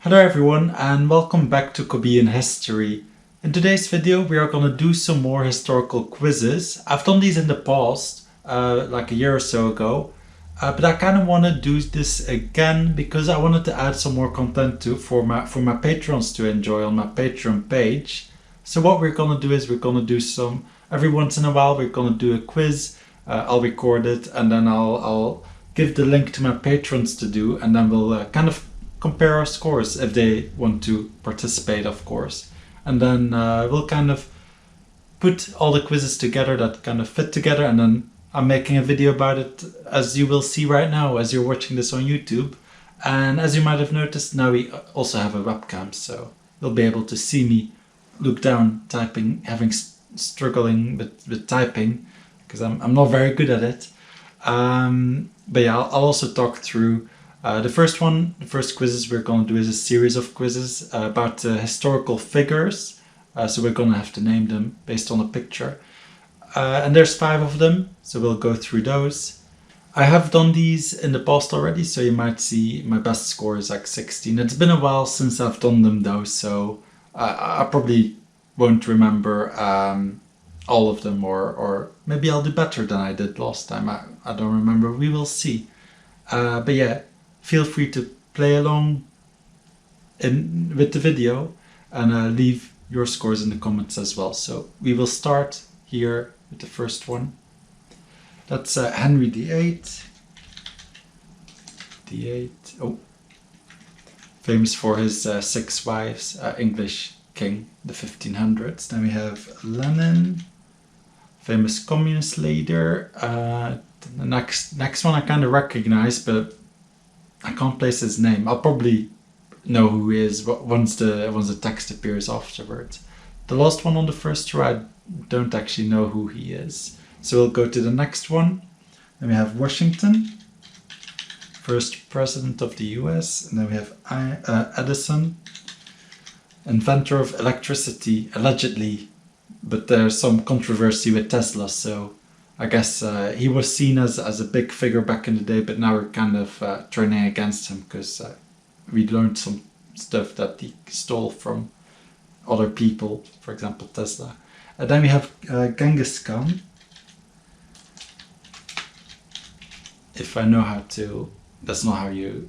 Hello everyone and welcome back to Kobean History. In today's video we are going to do some more historical quizzes. I've done these in the past, like a year or so ago, but I kind of want to do this again because I wanted to add some more content for my patrons to enjoy on my Patreon page. So what we're going to do is we're going to do some, every once in a while we're going to do a quiz. I'll record it and then I'll give the link to my patrons to do, and then we'll kind of compare our scores if they want to participate, of course. And then we'll kind of put all the quizzes together that kind of fit together, and then I'm making a video about it, as you will see right now as you're watching this on YouTube. And as you might have noticed, now we also have a webcam, so you'll be able to see me look down typing, struggling with typing because I'm not very good at it. But yeah, I'll also talk through the first quizzes we're going to do is a series of quizzes about historical figures. So we're going to have to name them based on a picture. And there's 5 of them, so we'll go through those. I have done these in the past already, so you might see my best score is like 16. It's been a while since I've done them though, so I probably won't remember all of them, or maybe I'll do better than I did last time. I don't remember, we will see. But yeah, feel free to play along with the video and leave your scores in the comments as well. So we will start here with the first one. That's Henry VIII. Oh, famous for his 6 wives, English king, the 1500s. Then we have Lenin, famous communist leader. The next one I kind of recognize, but I can't place his name. I'll probably know who he is once the text appears afterwards. The last one on the first row, I don't actually know who he is. So we'll go to the next one. Then we have Washington, first president of the US. And then we have Edison, inventor of electricity, allegedly. But there's some controversy with Tesla, so I guess he was seen as a big figure back in the day, but now we're kind of turning against him because we learned some stuff that he stole from other people, for example Tesla. And then we have Genghis Khan. If I know how to, that's not how you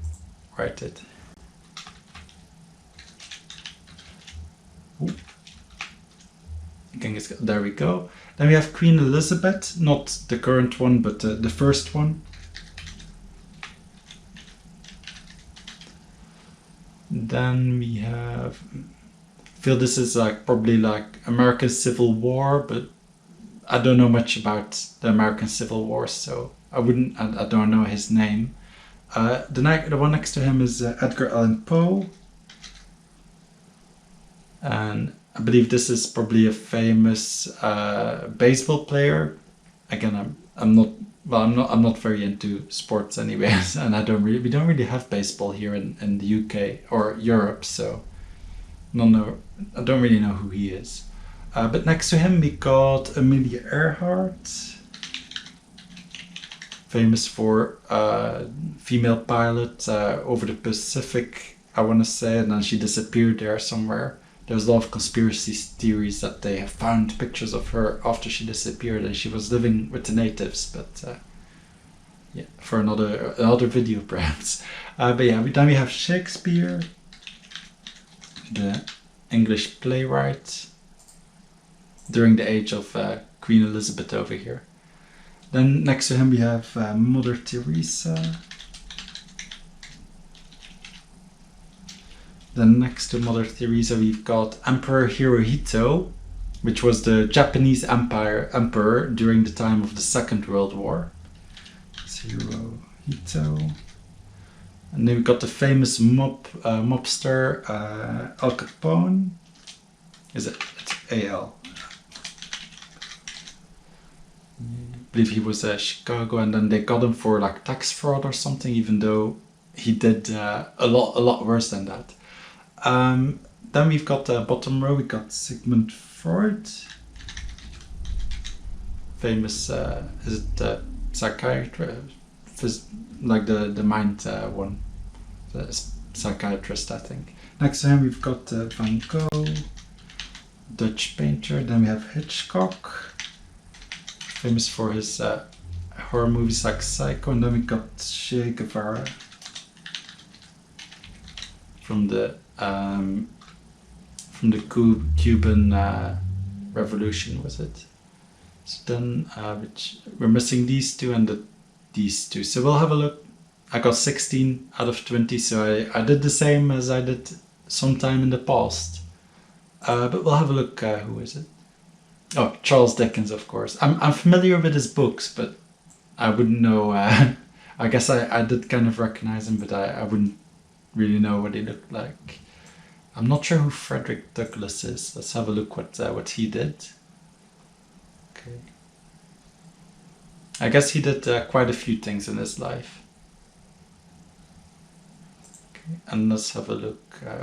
write it. Ooh. Genghis Khan, there we go. Then we have Queen Elizabeth, not the current one, but the first one. Then we have, I feel this is probably like American Civil War, but I don't know much about the American Civil War, so I don't know his name. The one next to him is Edgar Allan Poe. And I believe this is probably a famous baseball player. Again, I'm not very into sports anyways, and we don't really have baseball here in the UK or Europe, so I don't really know who he is. But next to him we got Amelia Earhart, famous for female pilot over the Pacific, I want to say, and then she disappeared there somewhere. There's a lot of conspiracy theories that they have found pictures of her after she disappeared and she was living with the natives, but yeah, for another video perhaps. But yeah, then we have Shakespeare, the English playwright during the age of Queen Elizabeth over here. Then next to him we have Mother Teresa. Then next to Mother Teresa we've got Emperor Hirohito, which was the Japanese emperor during the time of the Second World War. It's Hirohito. And then we've got the famous mobster Al Capone. It's A-L. I believe he was Chicago, and then they got him for like tax fraud or something, even though he did a lot worse than that. Then we've got the bottom row, we got Sigmund Freud, famous, is it psychiatrist, like the mind one, psychiatrist, I think. Next to him we've got Van Gogh, Dutch painter. Then we have Hitchcock, famous for his horror movies like Psycho. And then we got Che Guevara from the Cuban Revolution, was it? So then which we're missing these two and these two. So we'll have a look. I got 16 out of 20, so I did the same as I did sometime in the past. But we'll have a look. Who is it? Oh, Charles Dickens, of course. I'm familiar with his books, but I wouldn't know. I guess I did kind of recognize him, but I wouldn't really know what he looked like. I'm not sure who Frederick Douglass is. Let's have a look what he did. Okay. I guess he did quite a few things in his life. Okay, and let's have a look. Okay,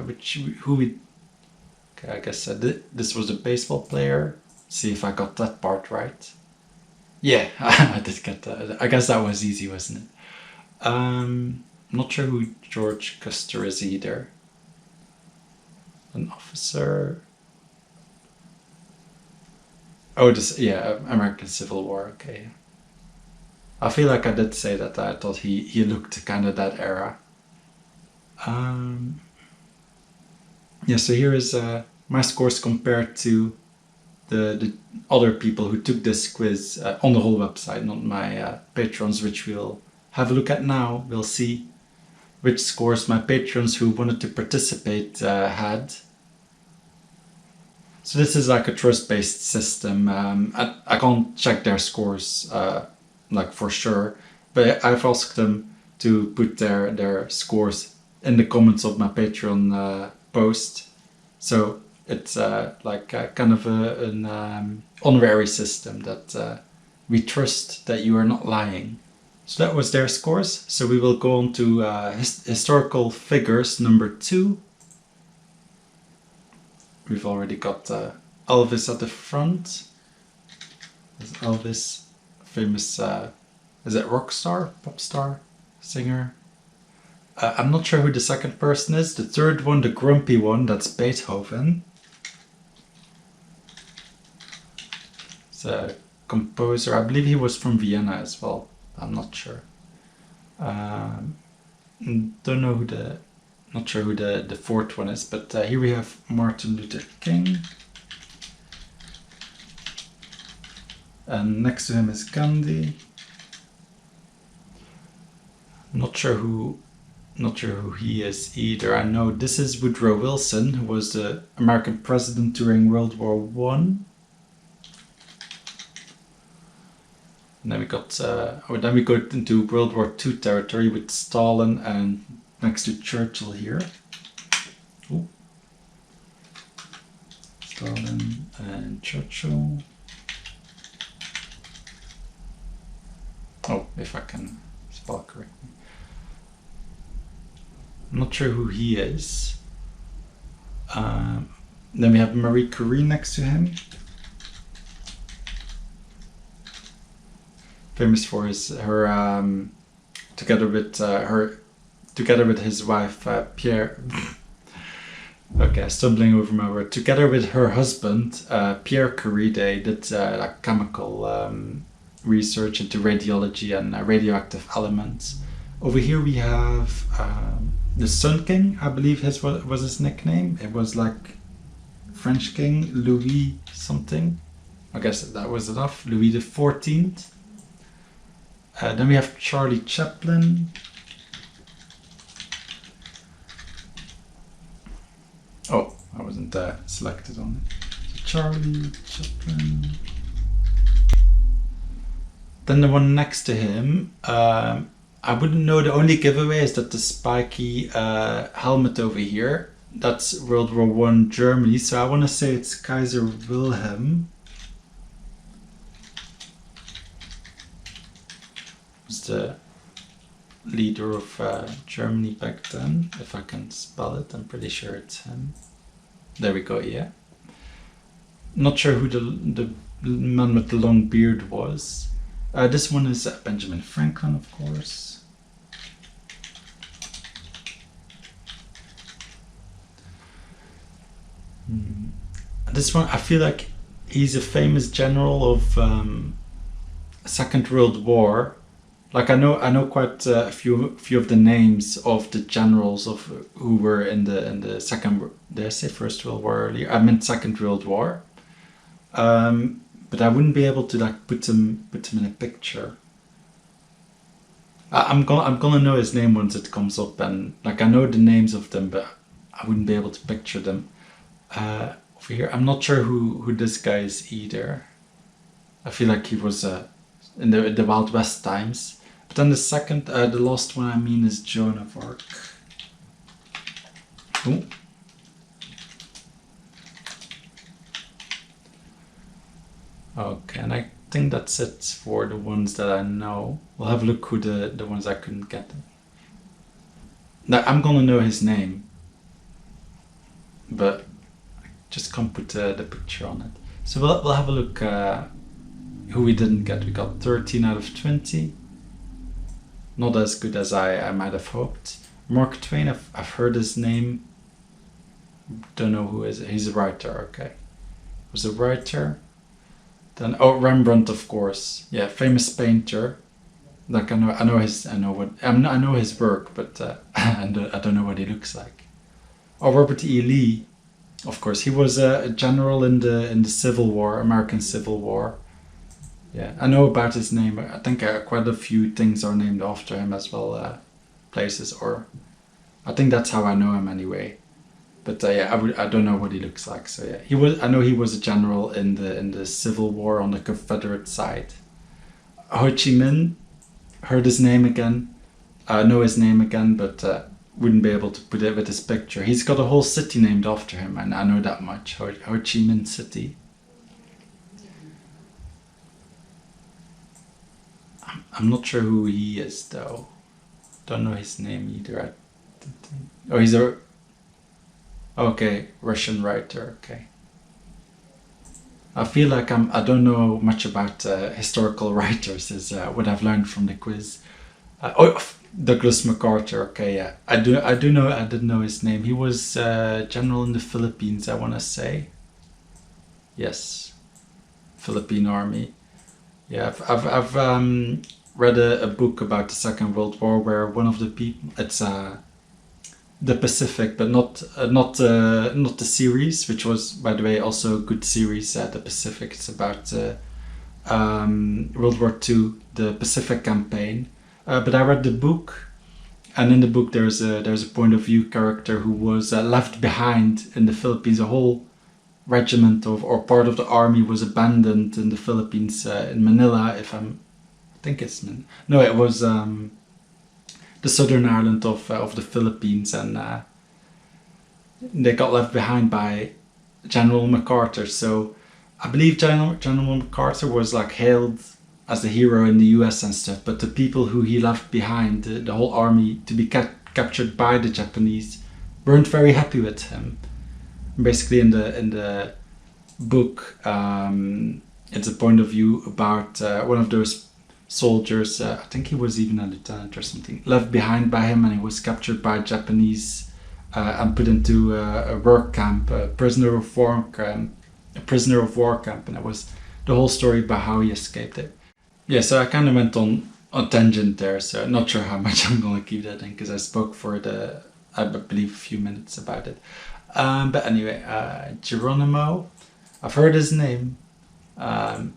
I guess this was a baseball player. See if I got that part right. Yeah, I did get that. I guess that was easy, wasn't it? Not sure who George Custer is either. An officer. Oh, American Civil War. Okay. I feel like I did say that. I thought he looked kind of that era. Yeah, so here is my scores compared to the other people who took this quiz on the whole website, not my patrons, which we'll have a look at now. We'll see which scores my patrons who wanted to participate had. So this is like a trust-based system. I can't check their scores like for sure, but I've asked them to put their scores in the comments of my Patreon post. So it's like kind of an honorary system that we trust that you are not lying. So that was their scores. So we will go on to historical figures number 2. We've already got Elvis at the front. Is Elvis famous? Is it rock star, pop star, singer? I'm not sure who the second person is. The third one, the grumpy one, that's Beethoven. It's a composer. I believe he was from Vienna as well. I'm not sure. Don't know who not sure who the fourth one is, but here we have Martin Luther King. And next to him is Gandhi. Not sure who he is either. I know this is Woodrow Wilson, who was the American president during World War One. And then we got, then we go into World War II territory with Stalin and next to Churchill here. Ooh. Stalin and Churchill. Oh, if I can spell correctly. I'm not sure who he is. Then we have Marie Curie next to him. Famous for her together with his wife Pierre. Okay, stumbling over my word. Together with her husband Pierre Curie, they did like chemical research into radiology and radioactive elements. Over here we have the Sun King. I believe was his nickname. It was like French King Louis something. I guess that was enough. Louis XIV. Then we have Charlie Chaplin. Oh, I wasn't selected on it. Charlie Chaplin. Then the one next to him, I wouldn't know. The only giveaway is that the spiky helmet over here, that's World War One Germany. So I want to say it's Kaiser Wilhelm. Was the leader of Germany back then, if I can spell it. I'm pretty sure it's him. There we go, yeah. Not sure who the man with the long beard was. This one is Benjamin Franklin, of course. This one, I feel like he's a famous general of Second World War. Like I know quite a few of the names of the generals of who were in the second. Did I say First World War earlier? I meant Second World War. But I wouldn't be able to like put him in a picture. I'm gonna know his name once it comes up, and like I know the names of them, but I wouldn't be able to picture them. Over here, I'm not sure who this guy is either. I feel like he was in the Wild West times. But then the last one I mean is Joan of Arc. Ooh. Okay, and I think that's it for the ones that I know. We'll have a look who the ones I couldn't get. Now I'm gonna know his name, but I just can't put the picture on it. So we'll have a look who we didn't get. We got 13 out of 20. Not as good as I might have hoped. Mark Twain, I've heard his name. Don't know who is it. He's a writer, okay. Was a writer. Then Rembrandt, of course. Yeah, famous painter. Like I know his work, but I don't know what he looks like. Oh, Robert E. Lee, of course. He was a general in the Civil War, American Civil War. Yeah, I know about his name. I think quite a few things are named after him as well, places, or I think that's how I know him anyway. But yeah, I don't know what he looks like. So yeah, I know he was a general in the Civil War on the Confederate side. Ho Chi Minh, heard his name again. I know his name again, but wouldn't be able to put it with his picture. He's got a whole city named after him, and I know that much. Ho Chi Minh City. I'm not sure who he is though. Don't know his name either. Oh, he's a... Okay, Russian writer, okay. I feel like I don't know much about historical writers, is what I've learned from the quiz. Douglas MacArthur, okay, yeah. I didn't know his name. He was general in the Philippines, I want to say. Yes, Philippine Army. Yeah, I've read a book about the Second World War where one of the people, it's the Pacific, but not the series, which was, by the way, also a good series. The Pacific. It's about World War II, the Pacific campaign. But I read the book, and in the book there's a point of view character who was left behind in the Philippines. A whole regiment or part of the army was abandoned in the Philippines, in Manila. I think it's no, it was. The southern island of the Philippines, and they got left behind by General MacArthur. So I believe General MacArthur was like hailed as the hero in the US and stuff, but the people who he left behind, the whole army to be captured by the Japanese, weren't very happy with him. Basically, in the book, it's a point of view about one of those soldiers, I think he was even a lieutenant or something, left behind by him, and he was captured by Japanese and put into a work camp, a prisoner of war camp, and it was the whole story about how he escaped it. Yeah, so I kind of went on a tangent there, so I'm not sure how much I'm going to keep that in, because I spoke for I believe, a few minutes about it. But anyway, Geronimo, I've heard his name, but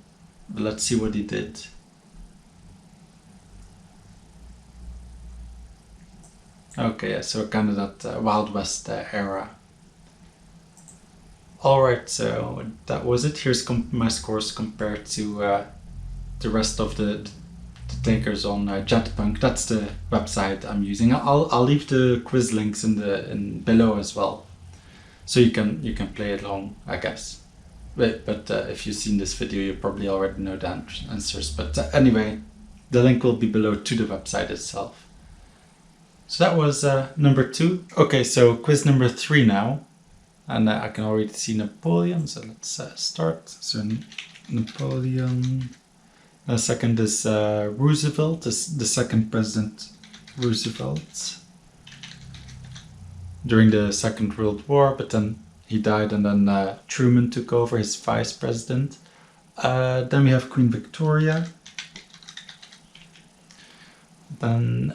let's see what he did. Okay, so kind of that Wild West era. Alright, so that was it. Here's my scores compared to the rest of the takers on Jetpunk. That's the website I'm using. I'll leave the quiz links in below as well, so you can play along, I guess. But if you've seen this video, you probably already know the answers. But anyway, the link will be below to the website itself. So that was number 2. Okay, so quiz number 3 now. And I can already see Napoleon, so let's start. So Napoleon. The second is Roosevelt, the second President Roosevelt. During the Second World War, but then he died, and then Truman took over as vice president. Then we have Queen Victoria. Then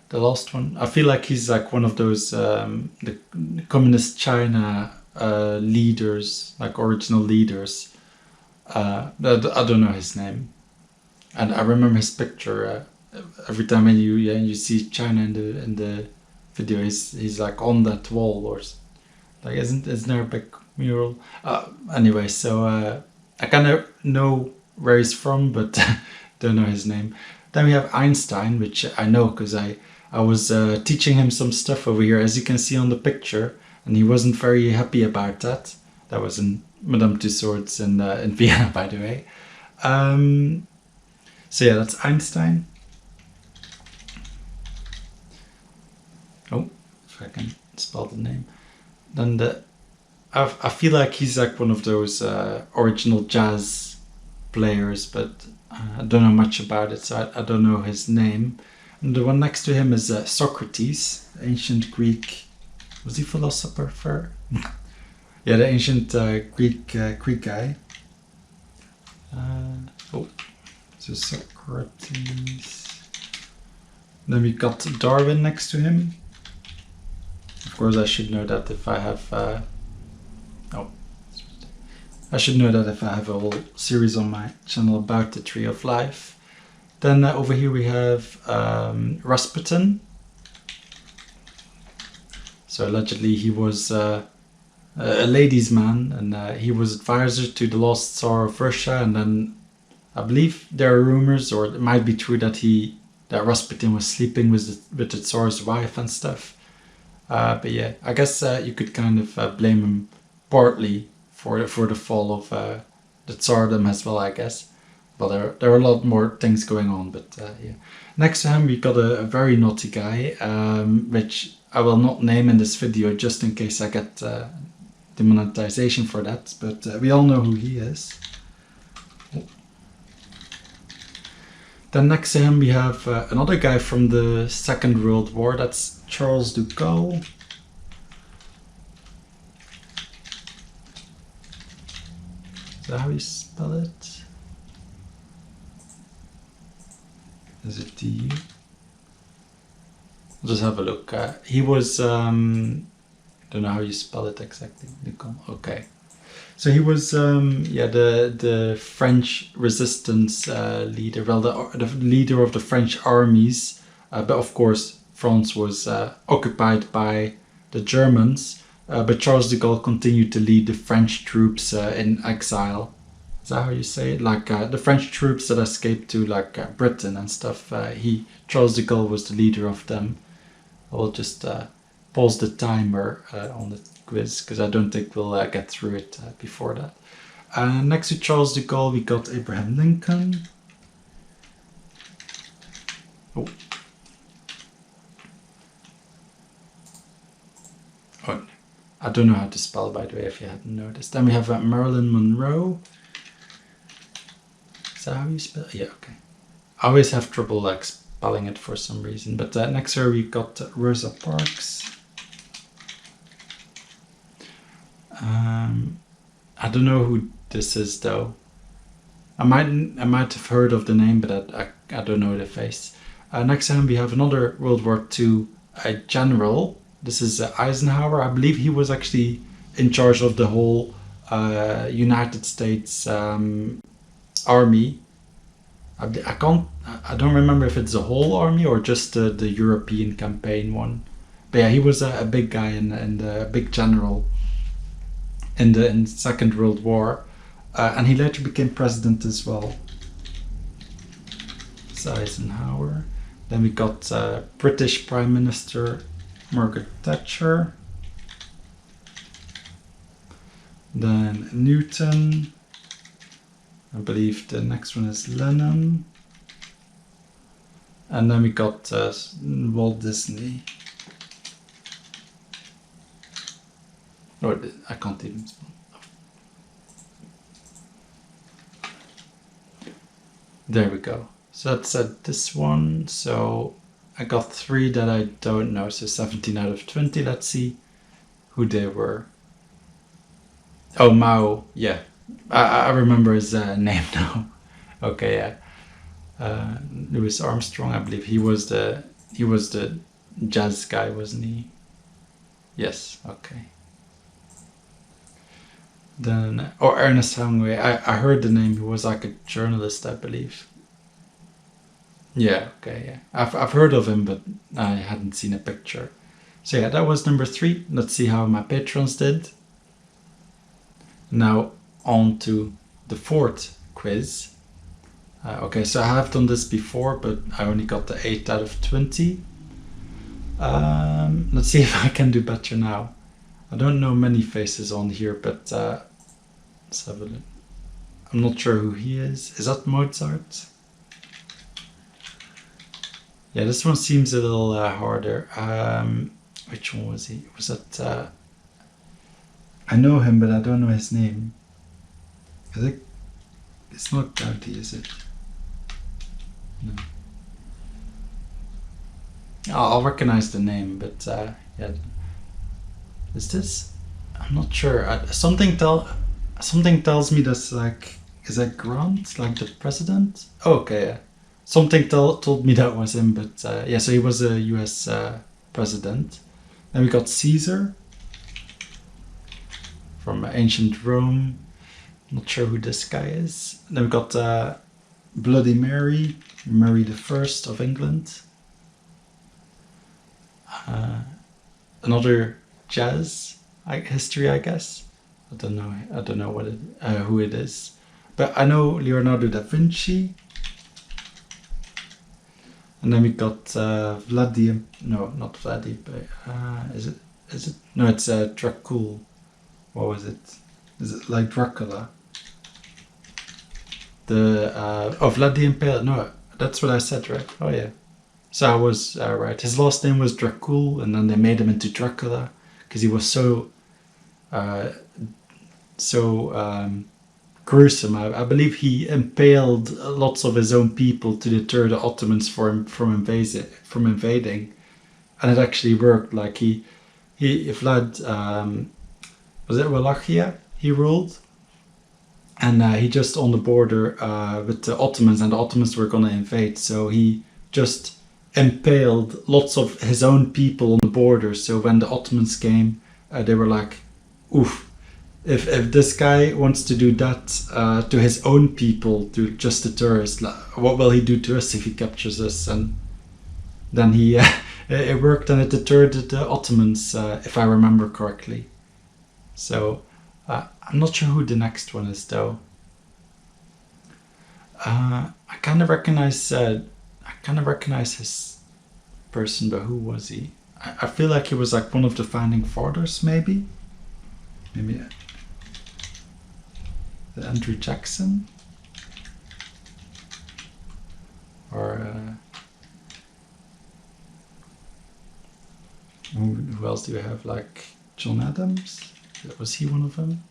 the last one, I feel like he's like one of those the communist China leaders, like original leaders. I don't know his name, and I remember his picture. Every time you see China in the video, he's like on that wall, or like isn't there a big mural? Anyway, so I kind of know where he's from, but don't know his name. Then we have Einstein, which I know because I was teaching him some stuff over here, as you can see on the picture, and he wasn't very happy about that. That was in Madame Tussauds in Vienna, by the way. So yeah, that's Einstein. Oh, if I can spell the name. Then I feel like he's like one of those original jazz players, but I don't know much about it, so I don't know his name. And the one next to him is Socrates, ancient Greek. Was he philosopher? Yeah, the ancient Greek guy. So Socrates. Then we got Darwin next to him. Of course, I should know that if I have. I should know that if I have a whole series on my channel about the Tree of Life. Then over here we have Rasputin. So allegedly he was a ladies' man, and he was advisor to the last Tsar of Russia. And then I believe there are rumors, or it might be true, that Rasputin was sleeping with the Tsar's wife and stuff. But yeah, I guess you could kind of blame him partly for the fall of the Tsardom as well, I guess. But there are a lot more things going on. But yeah, next to him we got a very naughty guy, which I will not name in this video just in case I get demonetization for that. But we all know who he is. Oh. Then next to him we have another guy from the Second World War. That's Charles de Gaulle. Is that how you spell it? Is it D-U? I'll just have a look. He was, don't know how you spell it exactly. Okay. So he was, yeah, the French resistance leader, well, the leader of the French armies. But of course, France was occupied by the Germans. But Charles de Gaulle continued to lead the French troops in exile. Is that how you say it? Like the French troops that escaped to like Britain and stuff. Charles de Gaulle was the leader of them. I will just pause the timer on the quiz because I don't think we'll get through it before that. Next to Charles de Gaulle, we got Abraham Lincoln. Oh. Oh. I don't know how to spell, by the way, if you hadn't noticed. Then we have Marilyn Monroe. Is that how you spell it? Yeah, okay. I always have trouble like spelling it for some reason. But next here we got Rosa Parks. I don't know who this is though. I might have heard of the name, but I don't know the face. Next time we have another World War II general. This is Eisenhower. I believe he was actually in charge of the whole United States army. I don't remember if it's the whole army or just the European campaign one. But yeah, he was a big guy and a big general in the Second World War, and he later became president as well. It's Eisenhower. Then we got British Prime Minister Margaret Thatcher. Then Newton. I believe the next one is Lennon. And then we got Walt Disney. Oh, I can't even spell. There we go. So that's this one. So I got 3 that I don't know. So 17 out of 20. Let's see who they were. Oh, Mao. Yeah, I remember his name now. Okay, yeah. Louis Armstrong, I believe he was the jazz guy, wasn't he? Yes. Okay. Then, or Ernest Hemingway. I heard the name. He was like a journalist, I believe. Yeah. Okay. Yeah. I've heard of him, but I hadn't seen a picture. So yeah, that was number three. Let's see how my patrons did. Now on to the fourth quiz. Okay, so I have done this before, but I only got the 8 out of 20. Let's see if I can do better now. I don't know many faces on here, but let's have a look. I'm not sure who he is. Is that Mozart? Yeah, this one seems a little harder. Which one was he? Was that... I know him, but I don't know his name. I think it's not Gaudi, is it? No. I'll recognize the name, but yeah. Is this? I'm not sure. Something tells me that's like, is that Grant, like the president? Oh, okay, yeah. Something told me that was him, but yeah. So he was a U.S. President. Then we got Caesar from ancient Rome. Not sure who this guy is. Then we got Bloody Mary, Mary the First of England. Another jazz history, I guess. I don't know. I don't know who it is, but I know Leonardo da Vinci. And then we got Vladi. No, not Vladi. But is it? Is it? No, it's Dracul. What was it? Is it like Dracula? The Vlad the Impaler. No, that's what I said, right? Oh yeah. So I was right. His last name was Dracul, and then they made him into Dracula because he was so gruesome. I believe he impaled lots of his own people to deter the Ottomans from invading, and it actually worked. Like he Vlad was it Wallachia he ruled, and he just on the border with the Ottomans, and the Ottomans were gonna invade, so he just impaled lots of his own people on the border. So when the Ottomans came, they were like, "Oof! If this guy wants to do that to his own people, to just deter us, what will he do to us if he captures us?" And then he it worked, and it deterred the Ottomans, if I remember correctly. So I'm not sure who the next one is though. I kind of recognize his person, but who was he? I feel like he was like one of the founding fathers, maybe. Maybe Andrew Jackson, or who else do we have? Like John Adams? Was he one of them?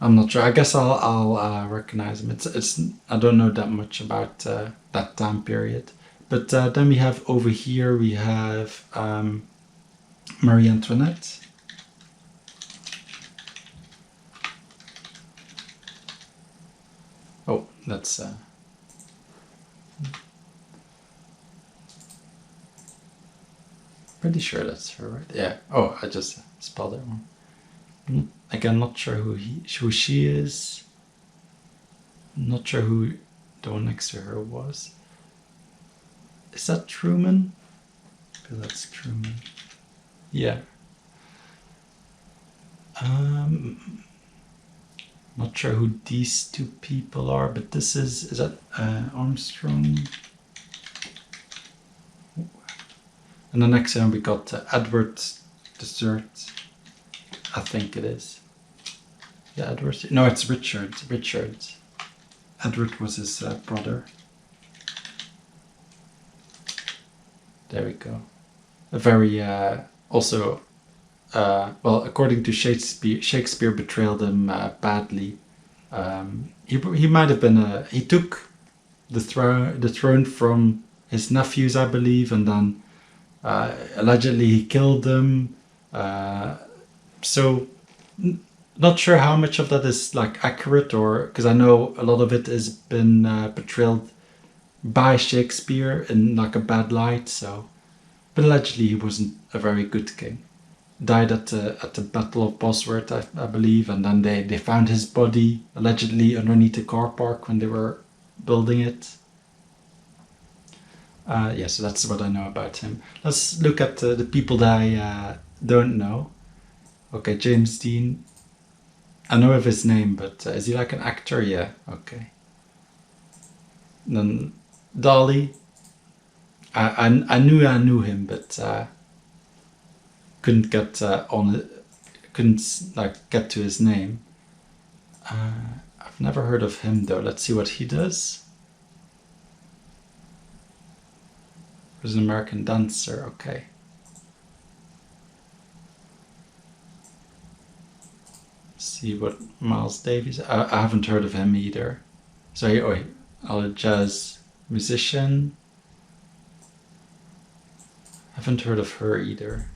I'm not sure. I guess I'll recognize him. It's I don't know that much about that time period. But then we have over here we have Marie Antoinette. Oh, that's pretty sure that's her, right? Yeah. Oh, I just spelled it wrong. Again, not sure who she is. Not sure who the one next to her was. Is that Truman? I feel that's Truman. Yeah. Not sure who these two people are, but this is that Armstrong? And the next one we got Edward III. I think it is. Yeah, Edward. No, it's Richard. Richard. Edward was his brother. There we go. A very also well, according to Shakespeare betrayed him badly. He might have been he took the throne from his nephews, I believe, and then allegedly he killed them. So Not sure how much of that is like accurate, or because I know a lot of it has been portrayed by Shakespeare in like a bad light. So, but allegedly he wasn't a very good king. Died at the Battle of Bosworth, I believe, and then they found his body allegedly underneath a car park when they were building it. Yeah, so that's what I know about him. Let's look at the people that I don't know. Okay, James Dean. I know of his name, but is he like an actor? Yeah, okay. And then Dolly. I knew him, but couldn't get on it. Couldn't like get to his name. I've never heard of him though. Let's see what he does. He's an American dancer. Okay. See what Miles Davis. I haven't heard of him either. Sorry, a jazz musician. Haven't heard of her either.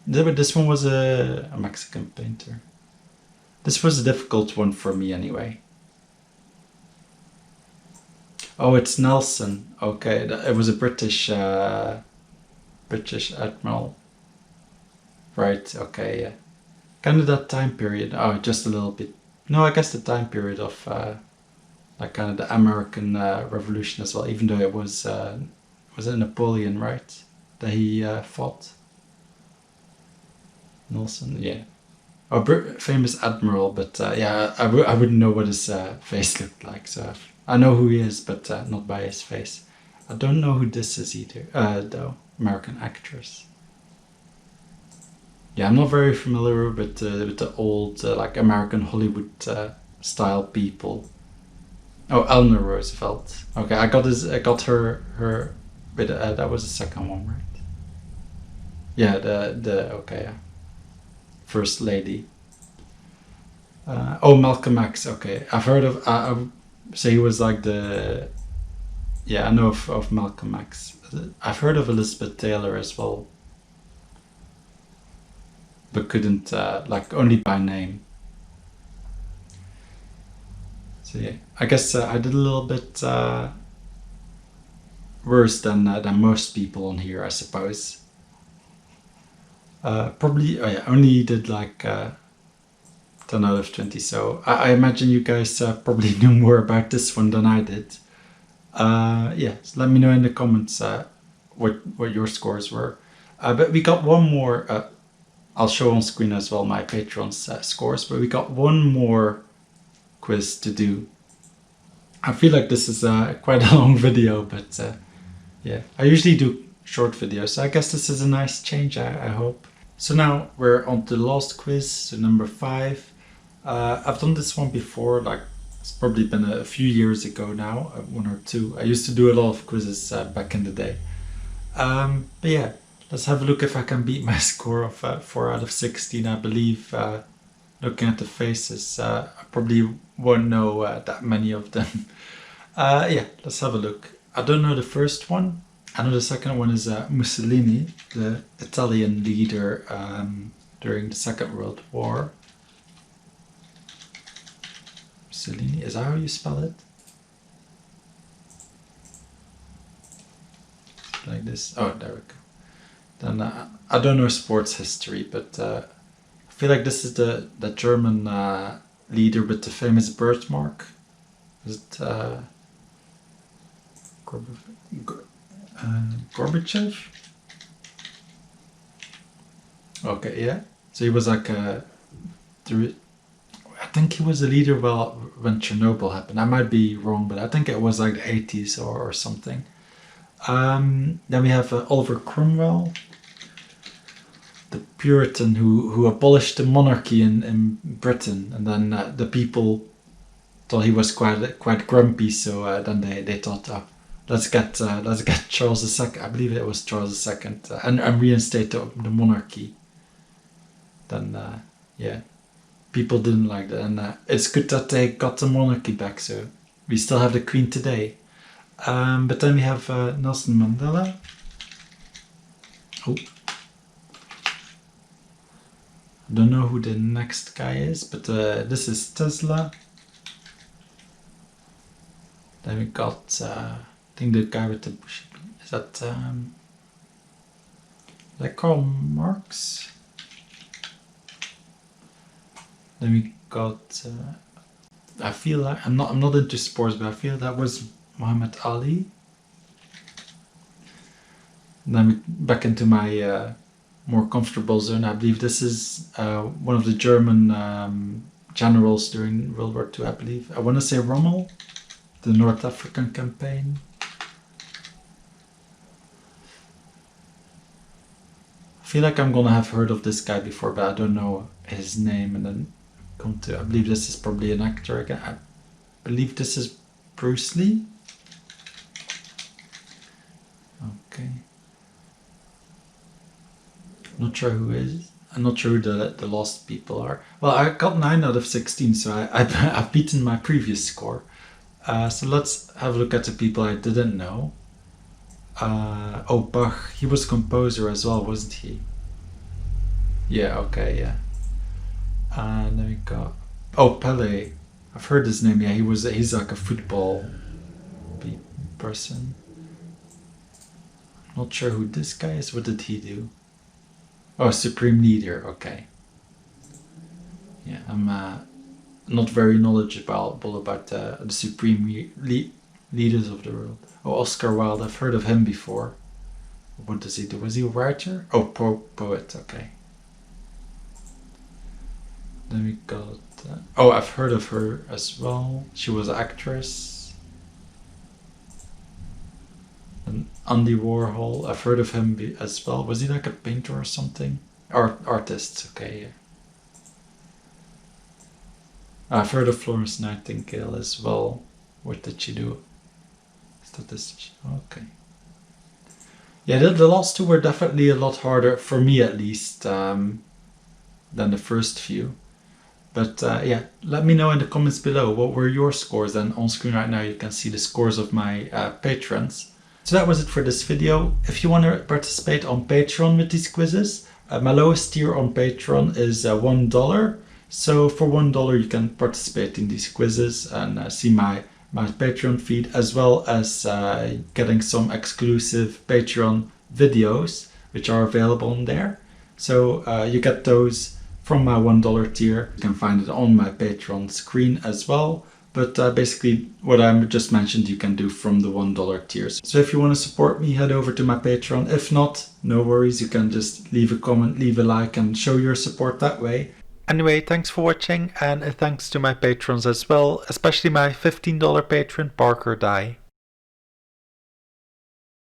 But this one was a Mexican painter. This was a difficult one for me anyway. Oh, it's Nelson. Okay, it was a British admiral. Right. Okay. Yeah. Kind of that time period. Oh, just a little bit. No, I guess the time period of like kind of the American Revolution as well. Even though it was it Napoleon, right? That he fought. Nelson. Yeah. Oh, famous admiral, but yeah, I wouldn't know what his face looked like. So I know who he is, but not by his face. I don't know who this is either. Though American actress. Yeah, I'm not very familiar with the old like American Hollywood style people. Oh, Eleanor Roosevelt. Okay, I got her. But that was the second one, right? Yeah, the okay, yeah. First lady. Oh, Malcolm X. Okay, I've heard of. So he was like the. Yeah, I know of Malcolm X. I've heard of Elizabeth Taylor as well, but couldn't like only by name. So yeah, I guess I did a little bit worse than most people on here, I suppose. Probably, oh yeah, only did like 10 out of 20. So I imagine you guys probably knew more about this one than I did. Yeah, so let me know in the comments what your scores were. But we got one more. I'll show on screen as well my Patreon's scores. But we got one more quiz to do. I feel like this is quite a long video, but yeah, I usually do short videos. So I guess this is a nice change, I hope. So now we're on to the last quiz, so number 5. I've done this one before, like it's probably been a few years ago now, 1 or 2. I used to do a lot of quizzes back in the day. But yeah, let's have a look if I can beat my score of 4 out of 16. I believe looking at the faces, I probably won't know that many of them. Yeah, let's have a look. I don't know the first one. I know the second one is Mussolini, the Italian leader during the Second World War. Mussolini, is that how you spell it? Like this. Oh, there we go. Then I don't know sports history, but I feel like this is the German leader with the famous birthmark. Is it Gorbachev? Okay, yeah. So he was like I think he was a leader when Chernobyl happened. I might be wrong, but I think it was like the 80s or something. Then we have Oliver Cromwell, the Puritan who abolished the monarchy in Britain, and then the people thought he was quite grumpy, so then they thought, oh, let's get Charles II. I believe it was Charles II, and reinstate the monarchy. Then yeah, people didn't like that, and it's good that they got the monarchy back. So we still have the Queen today. But then we have Nelson Mandela. Oh. I don't know who the next guy is, but this is Tesla. Then we got, I think the guy with the bushy beard. Is that Karl Marx? Then we got, I feel like, I'm not into sports, but I feel that was Muhammad Ali. And then we back into my more comfortable zone. I believe this is one of the German generals during World War II, I believe. I want to say Rommel, the North African campaign. I feel like I'm gonna have heard of this guy before, but I don't know his name. And then come to, I believe this is probably an actor again. I believe this is Bruce Lee. Okay. Not sure who is. I'm not sure who the lost people are. Well, I got 9 out of 16, so I've beaten my previous score. So let's have a look at the people I didn't know. Oh, Bach. He was composer as well, wasn't he? Yeah, okay, yeah. And then we got... Oh, Pele. I've heard his name, yeah. He's like a football person. Not sure who this guy is. What did he do? Oh, Supreme Leader, okay. Yeah, I'm not very knowledgeable about the Supreme Leaders of the world. Oh, Oscar Wilde, I've heard of him before. What does he do? Was he a writer? Oh, poet, okay. Then we got... oh, I've heard of her as well. She was an actress. And Andy Warhol, I've heard of him as well. Was he like a painter or something? Artist, okay, yeah. I've heard of Florence Nightingale as well. What did she do? Statistician, okay. Yeah, the last two were definitely a lot harder, for me at least, than the first few. But yeah, let me know in the comments below what were your scores. And on screen right now you can see the scores of my patrons. So that was it for this video. If you want to participate on Patreon with these quizzes, my lowest tier on Patreon is $1. So for $1 you can participate in these quizzes and see my Patreon feed, as well as getting some exclusive Patreon videos which are available on there. So you get those from my $1 tier. You can find it on my Patreon screen as well. But basically what I just mentioned you can do from the $1 tiers. So if you want to support me, head over to my Patreon. If not, no worries, you can just leave a comment, leave a like and show your support that way. Anyway, thanks for watching, and thanks to my patrons as well, especially my $15 patron Parker Dye.